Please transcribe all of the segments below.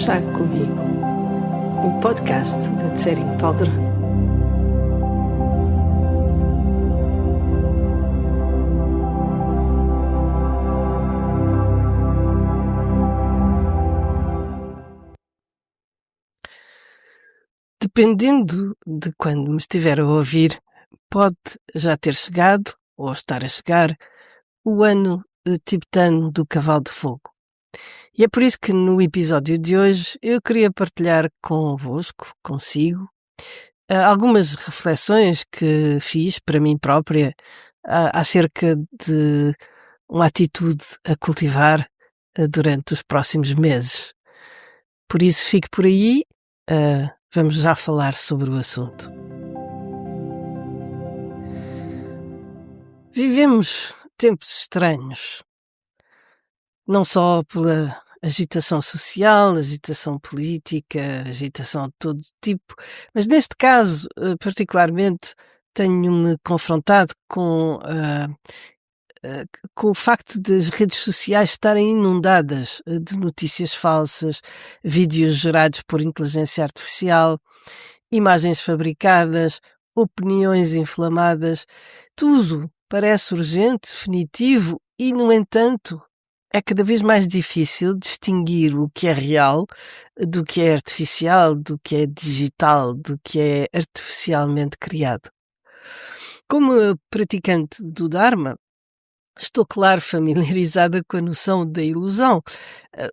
Chá Comigo, um podcast de Tsering Palder. Dependendo de quando me estiver a ouvir, pode já ter chegado, ou estar a chegar, o ano tibetano do Cavalo de Fogo. E é por isso que no episódio de hoje eu queria partilhar consigo, algumas reflexões que fiz para mim própria acerca de uma atitude a cultivar durante os próximos meses. Por isso fique por aí, vamos já falar sobre o assunto. Vivemos tempos estranhos, não só pela agitação social, agitação política, agitação de todo tipo, mas neste caso, particularmente, tenho-me confrontado com o facto das redes sociais estarem inundadas de notícias falsas, vídeos gerados por inteligência artificial, imagens fabricadas, opiniões inflamadas. Tudo parece urgente, definitivo e, no entanto, é cada vez mais difícil distinguir o que é real do que é artificial, do que é digital, do que é artificialmente criado. Como praticante do Dharma, estou, claro, familiarizada com a noção da ilusão.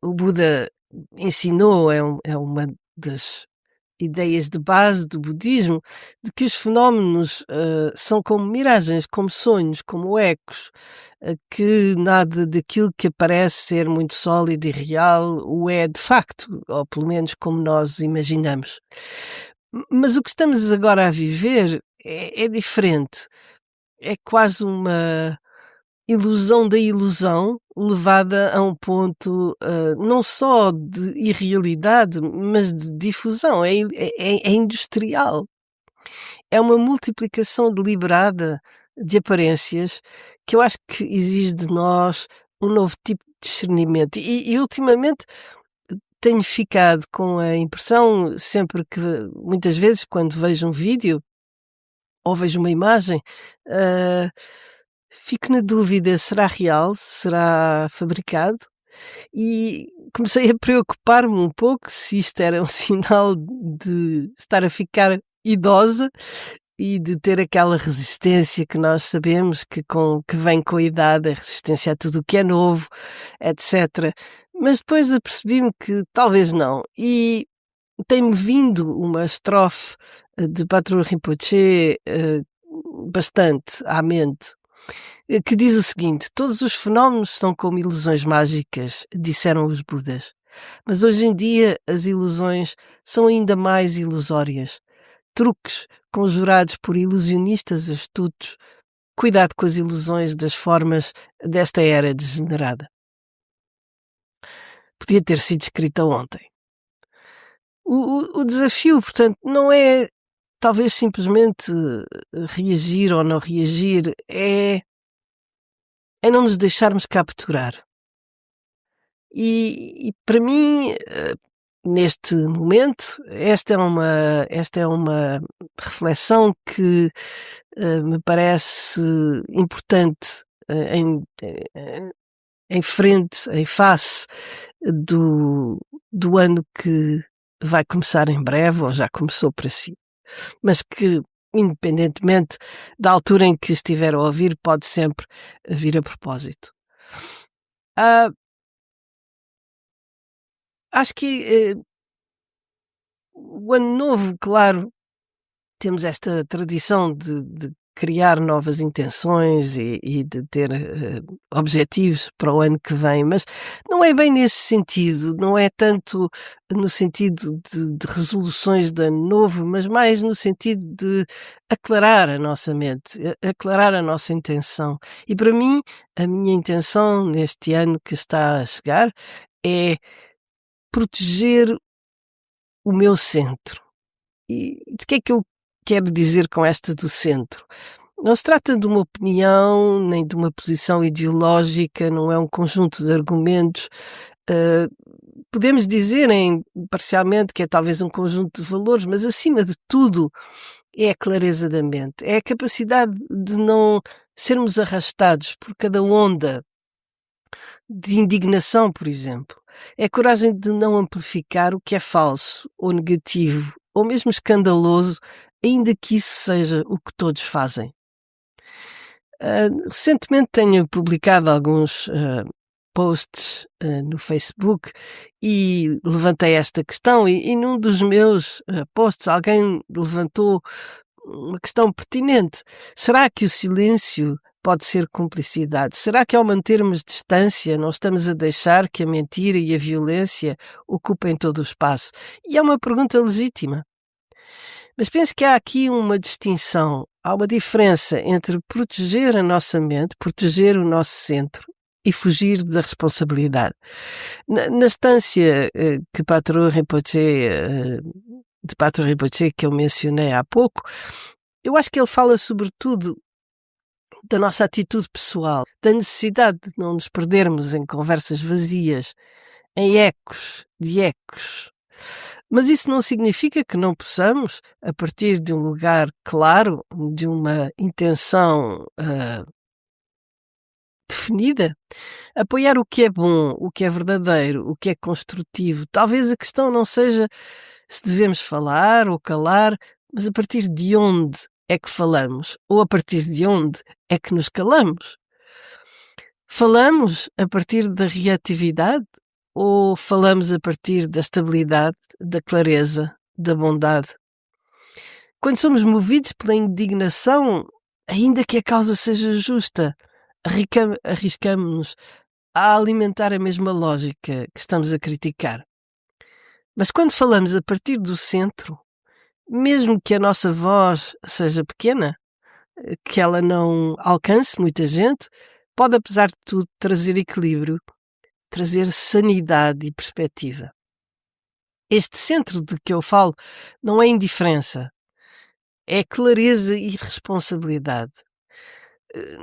O Buda ensinou, é uma das ideias de base do budismo, de que os fenómenos são como miragens, como sonhos, como ecos, que nada daquilo que aparece ser muito sólido e real o é de facto, ou pelo menos como nós imaginamos. Mas o que estamos agora a viver é diferente. É quase uma ilusão da ilusão levada a um ponto não só de irrealidade, mas de difusão. É industrial. É uma multiplicação deliberada de aparências que eu acho que exige de nós um novo tipo de discernimento. E ultimamente tenho ficado com a impressão, sempre que, muitas vezes, quando vejo um vídeo ou vejo uma imagem, fico na dúvida, será real? Será fabricado? E comecei a preocupar-me um pouco se isto era um sinal de estar a ficar idosa e de ter aquela resistência que nós sabemos que vem com a idade, a resistência a tudo o que é novo, etc. Mas depois apercebi-me que talvez não. E tem-me vindo uma estrofe de Patrul Rinpoche bastante à mente, que diz o seguinte: todos os fenómenos são como ilusões mágicas, disseram os Budas. Mas hoje em dia as ilusões são ainda mais ilusórias. Truques conjurados por ilusionistas astutos. Cuidado com as ilusões das formas desta era degenerada. Podia ter sido escrita ontem. O desafio, portanto, não é talvez simplesmente reagir ou não reagir, é não nos deixarmos capturar. E para mim, neste momento, esta é uma reflexão que me parece importante em face do ano que vai começar em breve, ou já começou para si, mas que, independentemente da altura em que estiver a ouvir, pode sempre vir a propósito. Acho que o ano novo, claro, temos esta tradição de criar novas intenções e de ter objetivos para o ano que vem, mas não é bem nesse sentido, não é tanto no sentido de resoluções de ano novo, mas mais no sentido de aclarar a nossa mente, aclarar a nossa intenção. E para mim, a minha intenção neste ano que está a chegar é proteger o meu centro. E de que é que eu quero dizer com esta do centro? Não se trata de uma opinião, nem de uma posição ideológica, não é um conjunto de argumentos podemos dizer parcialmente que é talvez um conjunto de valores, mas acima de tudo é a clareza da mente, é a capacidade de não sermos arrastados por cada onda de indignação, por exemplo. É a coragem de não amplificar o que é falso ou negativo ou mesmo escandaloso, ainda que isso seja o que todos fazem. Recentemente tenho publicado alguns posts no Facebook e levantei esta questão e num dos meus posts alguém levantou uma questão pertinente. Será que o silêncio pode ser cumplicidade? Será que ao mantermos distância não estamos a deixar que a mentira e a violência ocupem todo o espaço? E é uma pergunta legítima. Mas penso que há aqui uma distinção, há uma diferença entre proteger a nossa mente, proteger o nosso centro e fugir da responsabilidade. Na estância que Patrul Rinpoche, de Patrul Rinpoche que eu mencionei há pouco, eu acho que ele fala sobretudo da nossa atitude pessoal, da necessidade de não nos perdermos em conversas vazias, em ecos de ecos. Mas isso não significa que não possamos, a partir de um lugar claro, de uma intenção definida, apoiar o que é bom, o que é verdadeiro, o que é construtivo. Talvez a questão não seja se devemos falar ou calar, mas a partir de onde é que falamos, ou a partir de onde é que nos calamos. Falamos a partir da reatividade ou falamos a partir da estabilidade, da clareza, da bondade? Quando somos movidos pela indignação, ainda que a causa seja justa, arriscamos-nos a alimentar a mesma lógica que estamos a criticar. Mas quando falamos a partir do centro, mesmo que a nossa voz seja pequena, que ela não alcance muita gente, pode, apesar de tudo, trazer equilíbrio, trazer sanidade e perspectiva. Este centro de que eu falo não é indiferença, é clareza e responsabilidade.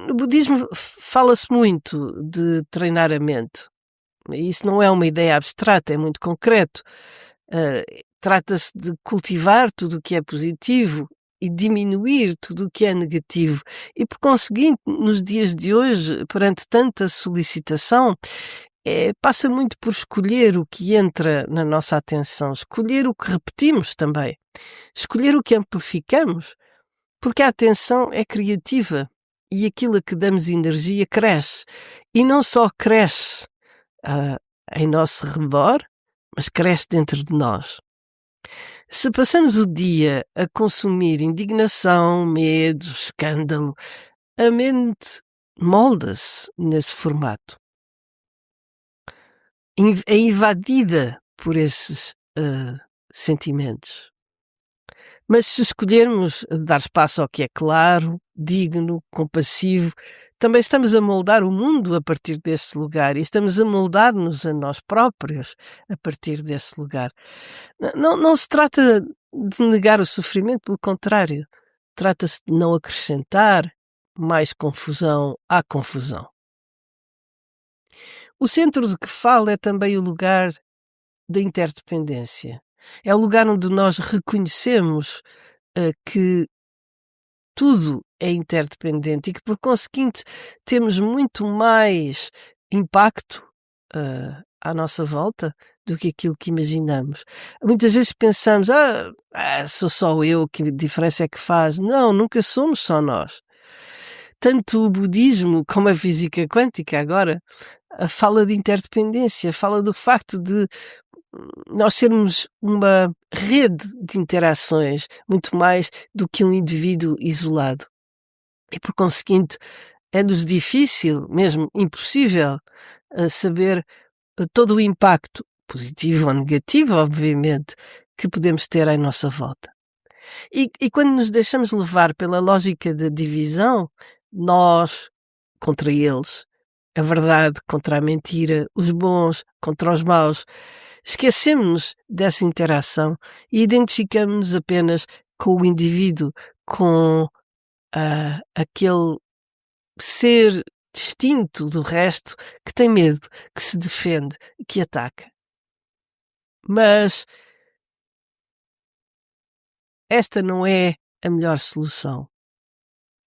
No budismo fala-se muito de treinar a mente. Isso não é uma ideia abstrata, é muito concreto. Trata-se de cultivar tudo o que é positivo e diminuir tudo o que é negativo. E, por conseguinte, nos dias de hoje, perante tanta solicitação, passa muito por escolher o que entra na nossa atenção, escolher o que repetimos também, escolher o que amplificamos, porque a atenção é criativa e aquilo a que damos energia cresce. E não só cresce em nosso redor, mas cresce dentro de nós. Se passamos o dia a consumir indignação, medo, escândalo, a mente molda-se nesse formato. É invadida por esses sentimentos. Mas se escolhermos dar espaço ao que é claro, digno, compassivo, também estamos a moldar o mundo a partir desse lugar e estamos a moldar-nos a nós próprios a partir desse lugar. Não se trata de negar o sofrimento, pelo contrário, trata-se de não acrescentar mais confusão à confusão. O centro de que falo é também o lugar da interdependência. É o lugar onde nós reconhecemos que tudo é interdependente e que, por conseguinte, temos muito mais impacto à nossa volta do que aquilo que imaginamos. Muitas vezes pensamos, sou só eu, que diferença é que faz? Não, nunca somos só nós. Tanto o budismo como a física quântica agora fala de interdependência, fala do facto de nós sermos uma rede de interações muito mais do que um indivíduo isolado. E, por conseguinte, é-nos difícil, mesmo impossível, saber todo o impacto, positivo ou negativo, obviamente, que podemos ter à nossa volta. E quando nos deixamos levar pela lógica da divisão, nós contra eles, a verdade contra a mentira, os bons contra os maus, esquecemos-nos dessa interação e identificamos-nos apenas com o indivíduo, com aquele ser distinto do resto que tem medo, que se defende, que ataca. Mas esta não é a melhor solução.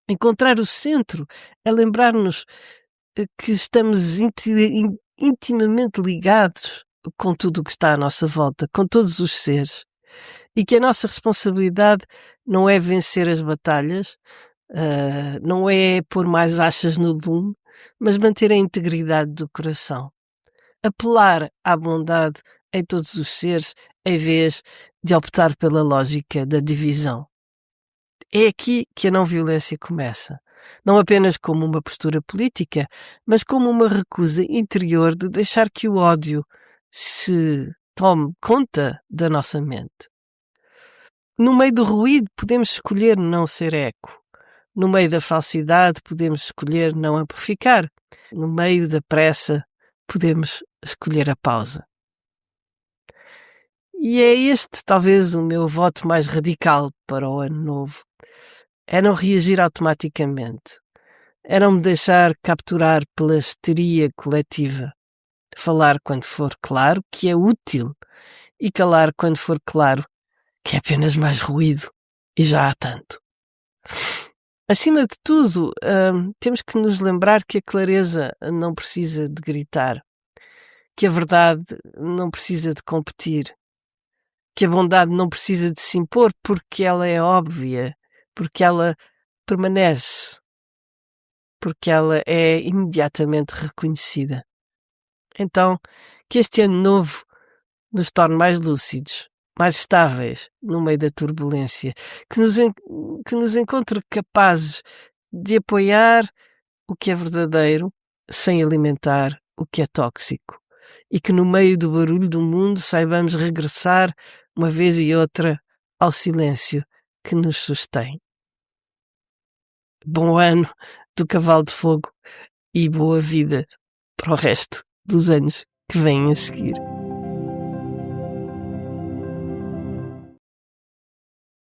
Encontrar o centro é lembrar-nos que estamos intimamente ligados com tudo o que está à nossa volta, com todos os seres, e que a nossa responsabilidade não é vencer as batalhas, não é pôr mais achas no lume, mas manter a integridade do coração. Apelar à bondade em todos os seres, em vez de optar pela lógica da divisão. É aqui que a não-violência começa. Não apenas como uma postura política, mas como uma recusa interior de deixar que o ódio se tome conta da nossa mente. No meio do ruído, podemos escolher não ser eco. No meio da falsidade, podemos escolher não amplificar. No meio da pressa, podemos escolher a pausa. E é este, talvez, o meu voto mais radical para o ano novo. É não reagir automaticamente. É não me deixar capturar pela histeria coletiva. Falar quando for claro que é útil e calar quando for claro que é apenas mais ruído, e já há tanto. Acima de tudo, temos que nos lembrar que a clareza não precisa de gritar, que a verdade não precisa de competir, que a bondade não precisa de se impor porque ela é óbvia, porque ela permanece, porque ela é imediatamente reconhecida. Então, que este ano novo nos torne mais lúcidos, mais estáveis no meio da turbulência, que nos encontre capazes de apoiar o que é verdadeiro sem alimentar o que é tóxico, e que no meio do barulho do mundo saibamos regressar uma vez e outra ao silêncio que nos sustém. Bom ano do Cavalo de Fogo e boa vida para o resto dos anos que vêm a seguir.